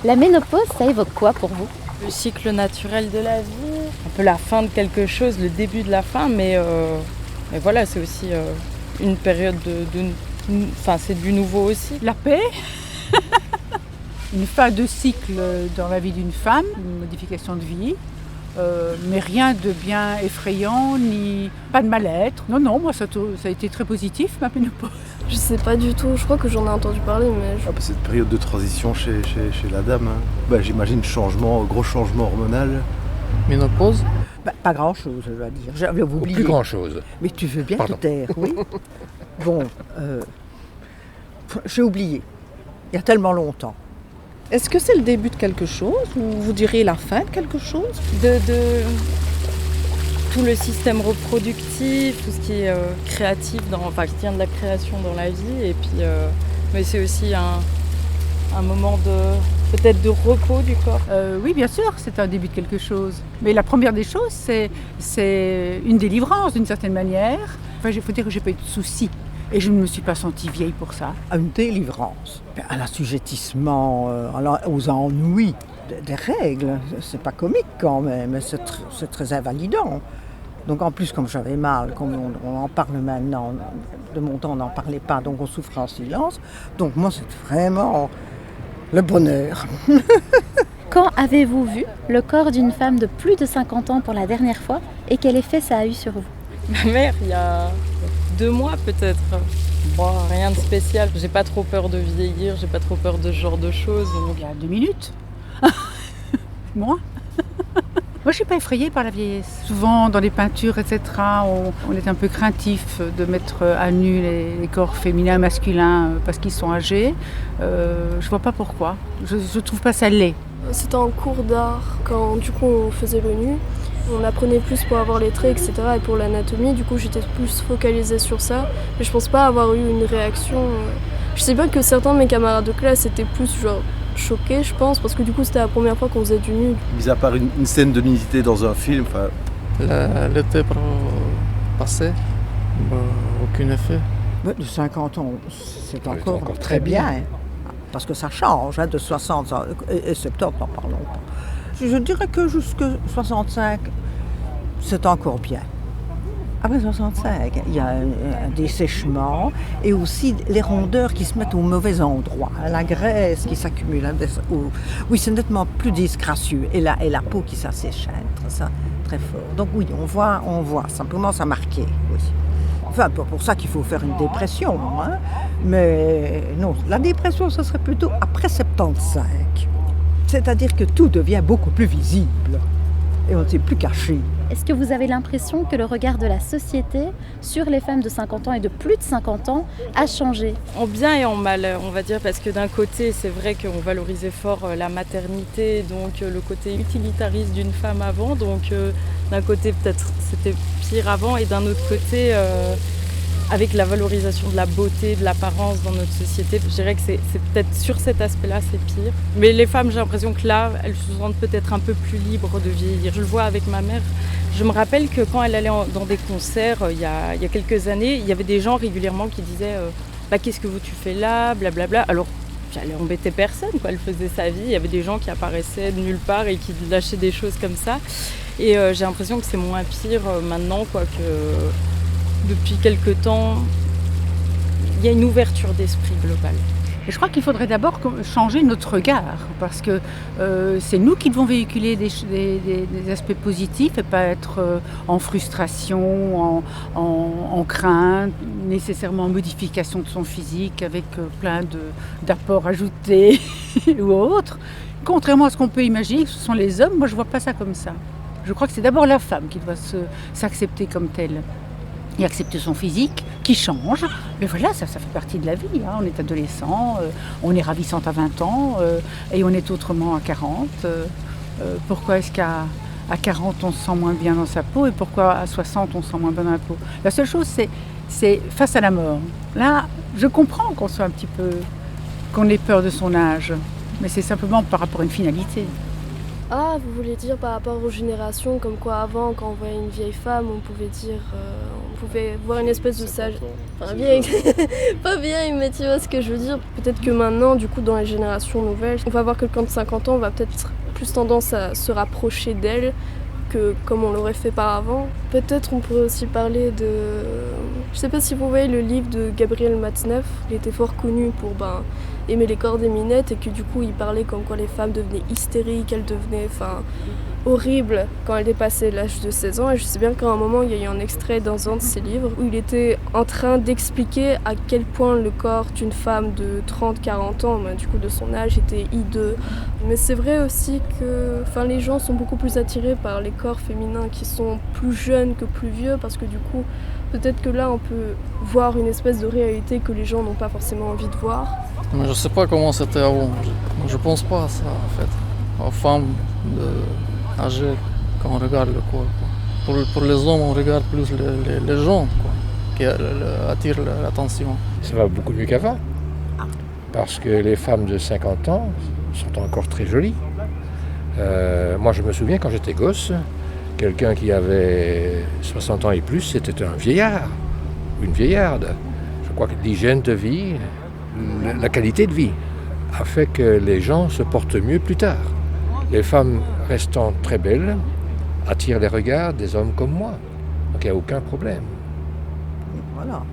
La ménopause, ça évoque quoi pour vous? Le cycle naturel de la vie, un peu la fin de quelque chose, le début de la fin, mais voilà, c'est aussi une période enfin, c'est du nouveau aussi. La paix, une fin de cycle dans la vie d'une femme, une modification de vie, mais rien de bien effrayant, ni pas de mal-être. Non, moi ça a été très positif, ma ménopause. Je sais pas du tout, je crois que j'en ai entendu parler, mais... C'est une période de transition chez la dame. J'imagine gros changement hormonal. Ménopause? Pas grand-chose, je dois dire. J'avais oublié. Plus grand-chose. Mais tu veux bien Pardon. te taire, oui. Bon, j'ai oublié. Il y a tellement longtemps. Est-ce que c'est le début de quelque chose ou vous diriez la fin de quelque chose? De tout le système reproductif, tout ce qui est créatif, qui tient de la création dans la vie. Et puis, mais c'est aussi un moment peut-être de repos du corps. Oui, bien sûr, c'est un début de quelque chose. Mais la première des choses, c'est une délivrance d'une certaine manière. Enfin, il faut dire que j'ai pas eu de soucis. Et je ne me suis pas sentie vieille pour ça. Une délivrance, un assujettissement aux ennuis des règles. C'est pas comique quand même, c'est très invalidant. Donc en plus, comme j'avais mal, comme on en parle maintenant, de mon temps on n'en parlait pas, donc on souffrait en silence. Donc moi c'est vraiment le bonheur. Quand avez-vous vu le corps d'une femme de plus de 50 ans pour la dernière fois et quel effet ça a eu sur vous? Ma mère, il y a 2 mois peut-être. Bon, rien de spécial. J'ai pas trop peur de vieillir, j'ai pas trop peur de ce genre de choses. Il y a 2 minutes. Moi Moi, je suis pas effrayée par la vieillesse. Souvent, dans les peintures, etc., on est un peu craintif de mettre à nu les corps féminins, masculins, parce qu'ils sont âgés. Je vois pas pourquoi. Je trouve pas ça laid. C'était en cours d'art, quand du coup on faisait le nu. On apprenait plus pour avoir les traits, etc. et pour l'anatomie. Du coup, j'étais plus focalisée sur ça. Mais je pense pas avoir eu une réaction. Je sais bien que certains de mes camarades de classe étaient plus choqués, je pense, parce que du coup, c'était la première fois qu'on faisait du nu. Mis à part une scène de nudité dans un film, L'été passé, aucun effet. De 50 ans, c'est Oui, encore, encore très très bien. bien. Parce que ça change, de 60 et 70, n'en parlons pas. Je dirais que jusqu'à 65, c'est encore bien. Après 65, il y a un dessèchement et aussi les rondeurs qui se mettent au mauvais endroit, la graisse qui s'accumule. Oui, c'est nettement plus disgracieux et la peau qui s'asséchâtre, ça, très fort. Donc oui, on voit, ça commence à marquer, oui. Enfin, pas pour ça qu'il faut faire une dépression, hein. Mais non, la dépression, ce serait plutôt après 75. C'est-à-dire que tout devient beaucoup plus visible et on ne s'est plus caché. Est-ce que vous avez l'impression que le regard de la société sur les femmes de 50 ans et de plus de 50 ans a changé? En bien et en mal, on va dire, parce que d'un côté, c'est vrai qu'on valorisait fort la maternité, donc le côté utilitariste d'une femme avant, donc d'un côté peut-être c'était pire avant, et d'un autre côté, avec la valorisation de la beauté, de l'apparence dans notre société, je dirais que c'est peut-être sur cet aspect-là, c'est pire. Mais les femmes, j'ai l'impression que là, elles se sentent peut-être un peu plus libres de vieillir. Je le vois avec ma mère. Je me rappelle que quand elle allait dans des concerts, il y a quelques années, il y avait des gens régulièrement qui disaient qu'est-ce que tu fais là, blablabla. Alors, elle embêtait personne, quoi. Elle faisait sa vie. Il y avait des gens qui apparaissaient de nulle part et qui lâchaient des choses comme ça. Et j'ai l'impression que c'est moins pire maintenant, quoi, que depuis quelque temps, il y a une ouverture d'esprit globale. Et je crois qu'il faudrait d'abord changer notre regard, parce que c'est nous qui devons véhiculer des aspects positifs et pas être en frustration, en crainte, nécessairement en modification de son physique avec plein d'apports ajoutés ou autres. Contrairement à ce qu'on peut imaginer, que ce sont les hommes, moi je ne vois pas ça comme ça. Je crois que c'est d'abord la femme qui doit s'accepter comme telle. Et accepter son physique, qui change. Mais voilà, ça fait partie de la vie. Hein. On est adolescent, on est ravissante à 20 ans, et on est autrement à 40. Pourquoi est-ce qu'à 40, on se sent moins bien dans sa peau, et pourquoi à 60, on se sent moins bien dans la peau? La seule chose, c'est face à la mort. Là, je comprends qu'on ait peur de son âge, mais c'est simplement par rapport à une finalité. Ah, vous voulez dire par rapport aux générations, comme quoi avant, quand on voyait une vieille femme, on pouvait pouvait voir une espèce de sage. Enfin, vieille, pas vieille, mais tu vois ce que je veux dire. Peut-être que maintenant, du coup, dans les générations nouvelles, on va voir quelqu'un de 50 ans, on va peut-être plus tendance à se rapprocher d'elle que comme on l'aurait fait par avant. Peut-être on pourrait aussi parler de... Je sais pas si vous voyez le livre de Gabriel Matzneff, il était fort connu pour aimer les corps des minettes et que du coup il parlait comme quoi les femmes devenaient hystériques, elles devenaient horribles quand elles dépassaient l'âge de 16 ans. Et je sais bien qu'à un moment il y a eu un extrait dans un de ses livres où il était en train d'expliquer à quel point le corps d'une femme de 30-40 ans, du coup de son âge, était hideux. Mais c'est vrai aussi que les gens sont beaucoup plus attirés par les corps féminins qui sont plus jeunes que plus vieux parce que du coup peut-être que là on peut voir une espèce de réalité que les gens n'ont pas forcément envie de voir. Mais je sais pas comment c'était avant. Je pense pas à ça en fait. Aux femmes âgées quand on regarde le corps. Pour les hommes, on regarde plus les gens qui attirent l'attention. Ça va beaucoup mieux qu'avant. Parce que les femmes de 50 ans sont encore très jolies. Moi je me souviens quand j'étais gosse, quelqu'un qui avait 60 ans et plus, c'était un vieillard ou une vieillarde. Je crois que l'hygiène de vie, la qualité de vie a fait que les gens se portent mieux plus tard. Les femmes restant très belles attirent les regards des hommes comme moi. Donc il n'y a aucun problème. Voilà.